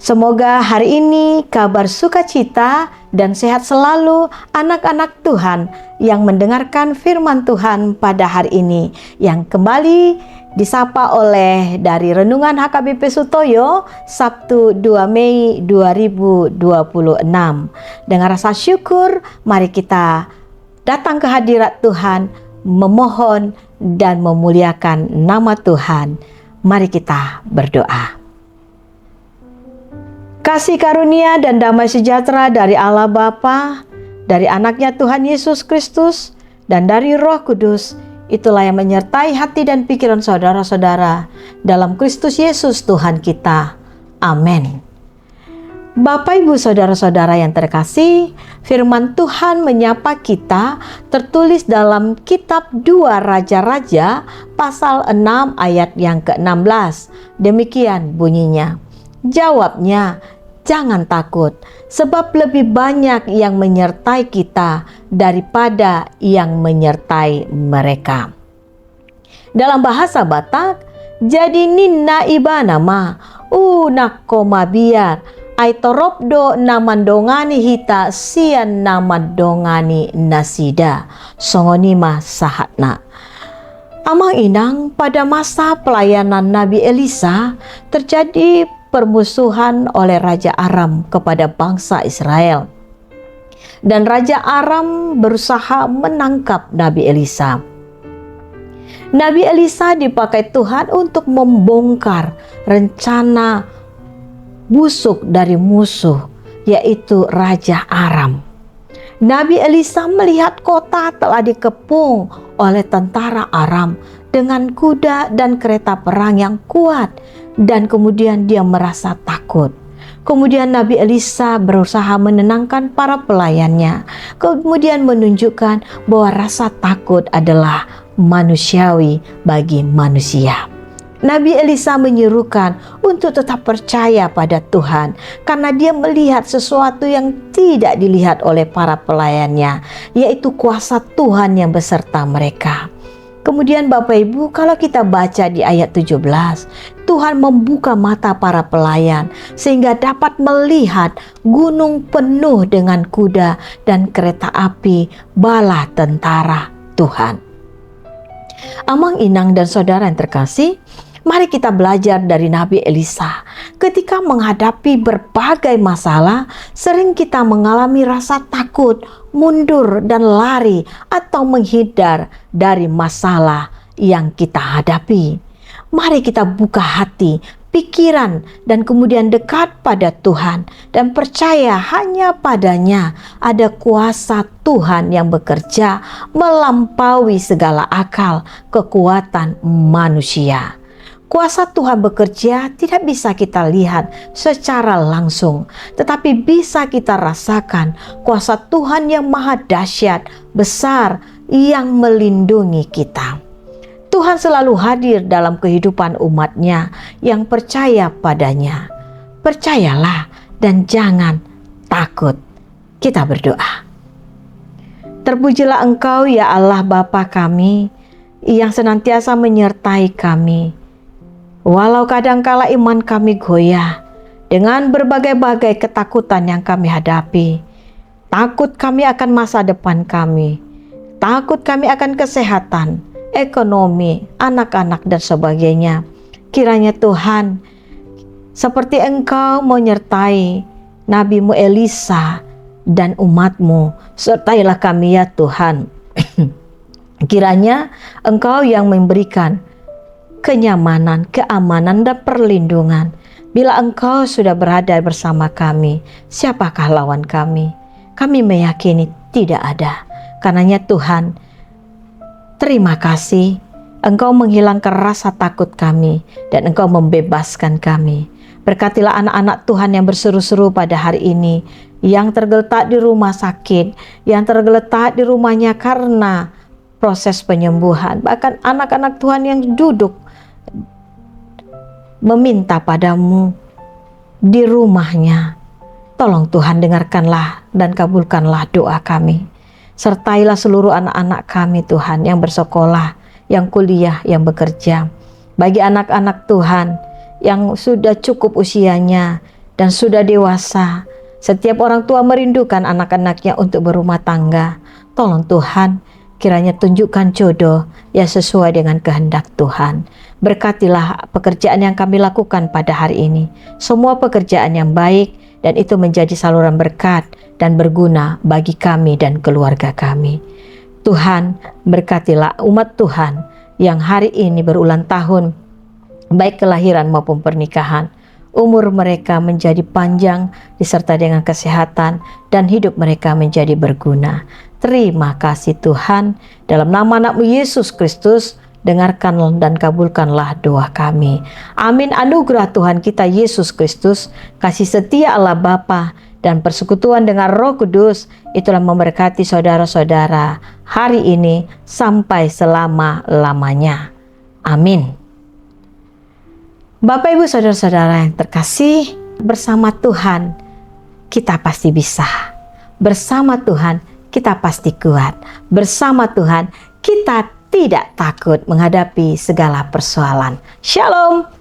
Semoga hari ini kabar sukacita dan sehat selalu anak-anak Tuhan yang mendengarkan firman Tuhan pada hari ini, yang kembali disapa oleh dari Renungan HKBP Sutoyo Sabtu 2 Mei 2026. Dengan rasa syukur, mari kita datang ke hadirat Tuhan, memohon dan memuliakan nama Tuhan. Mari kita berdoa. Kasih karunia dan damai sejahtera dari Allah Bapa, dari anaknya Tuhan Yesus Kristus, dan dari Roh Kudus, itulah yang menyertai hati dan pikiran saudara-saudara dalam Kristus Yesus Tuhan kita. Amin. Bapak, Ibu, saudara-saudara yang terkasih, firman Tuhan menyapa kita tertulis dalam kitab 2 Raja-Raja pasal 6 ayat yang ke-16. Demikian bunyinya. Jawabnya, jangan takut, sebab lebih banyak yang menyertai kita daripada yang menyertai mereka. Dalam bahasa Batak, jadi ninna ibanama, unakoma biar, aitorobdo namandongani hita sian namandongani nasida, songonima sahatna. Amang inang, pada masa pelayanan Nabi Elisa terjadi permusuhan oleh Raja Aram kepada bangsa Israel. Dan Raja Aram berusaha menangkap Nabi Elisa. Nabi Elisa dipakai Tuhan untuk membongkar rencana busuk dari musuh, yaitu Raja Aram. Nabi Elisa melihat kota telah dikepung oleh tentara Aram dengan kuda dan kereta perang yang kuat, dan kemudian dia merasa takut. Kemudian Nabi Elisa berusaha menenangkan para pelayannya, kemudian menunjukkan bahwa rasa takut adalah manusiawi bagi manusia. Nabi Elisa menyerukan untuk tetap percaya pada Tuhan karena dia melihat sesuatu yang tidak dilihat oleh para pelayannya, yaitu kuasa Tuhan yang beserta mereka. Kemudian Bapak Ibu, kalau kita baca di ayat 17, Tuhan membuka mata para pelayan sehingga dapat melihat gunung penuh dengan kuda dan kereta api bala tentara Tuhan. Amang inang dan saudara yang terkasih, mari kita belajar dari Nabi Elisa. Ketika menghadapi berbagai masalah, sering kita mengalami rasa takut, mundur dan lari atau menghindar dari masalah yang kita hadapi. Mari kita buka hati, pikiran, dan kemudian dekat pada Tuhan dan percaya hanya padanya ada kuasa Tuhan yang bekerja melampaui segala akal kekuatan manusia. Kuasa Tuhan bekerja tidak bisa kita lihat secara langsung, tetapi bisa kita rasakan kuasa Tuhan yang maha dahsyat, besar, yang melindungi kita. Tuhan selalu hadir dalam kehidupan umat-Nya yang percaya padanya. Percayalah dan jangan takut. Kita berdoa. Terpujilah Engkau ya Allah Bapa kami, yang senantiasa menyertai kami. Walau kadangkala iman kami goyah dengan berbagai-bagai ketakutan yang kami hadapi. Takut kami akan masa depan kami. Takut kami akan kesehatan, ekonomi, anak-anak dan sebagainya. Kiranya Tuhan, seperti Engkau menyertai Nabi-Mu Elisa dan umat-Mu, sertailah kami ya Tuhan. Kiranya Engkau yang memberikan kenyamanan, keamanan, dan perlindungan. Bila Engkau sudah berada bersama kami, siapakah lawan kami? Kami meyakini tidak ada. Karenanya Tuhan, terima kasih. Engkau menghilangkan rasa takut kami dan Engkau membebaskan kami. Berkatilah anak-anak Tuhan yang berseru-seru pada hari ini, yang tergeletak di rumah sakit, yang tergeletak di rumahnya karena proses penyembuhan. Bahkan anak-anak Tuhan yang duduk meminta padamu di rumahnya. Tolong Tuhan, dengarkanlah dan kabulkanlah doa kami. Sertailah seluruh anak-anak kami Tuhan yang bersekolah, yang kuliah, yang bekerja. Bagi anak-anak Tuhan yang sudah cukup usianya, dan sudah dewasa. Setiap orang tua merindukan anak-anaknya untuk berumah tangga. Tolong Tuhan, kiranya tunjukkan jodoh yang sesuai dengan kehendak Tuhan. Berkatilah pekerjaan yang kami lakukan pada hari ini. Semua pekerjaan yang baik dan itu menjadi saluran berkat dan berguna bagi kami dan keluarga kami. Tuhan, berkatilah umat Tuhan yang hari ini berulang tahun, baik kelahiran maupun pernikahan. Umur mereka menjadi panjang disertai dengan kesehatan dan hidup mereka menjadi berguna. Terima kasih Tuhan, dalam nama anak-Mu Yesus Kristus, dengarkan dan kabulkanlah doa kami. Amin. Anugerah Tuhan kita Yesus Kristus, kasih setia Allah Bapa, dan persekutuan dengan Roh Kudus itulah memberkati saudara-saudara hari ini sampai selama-lamanya. Amin. Bapak Ibu saudara-saudara yang terkasih, bersama Tuhan kita pasti bisa. Bersama Tuhan kita pasti kuat. Bersama Tuhan kita tidak takut menghadapi segala persoalan. Shalom.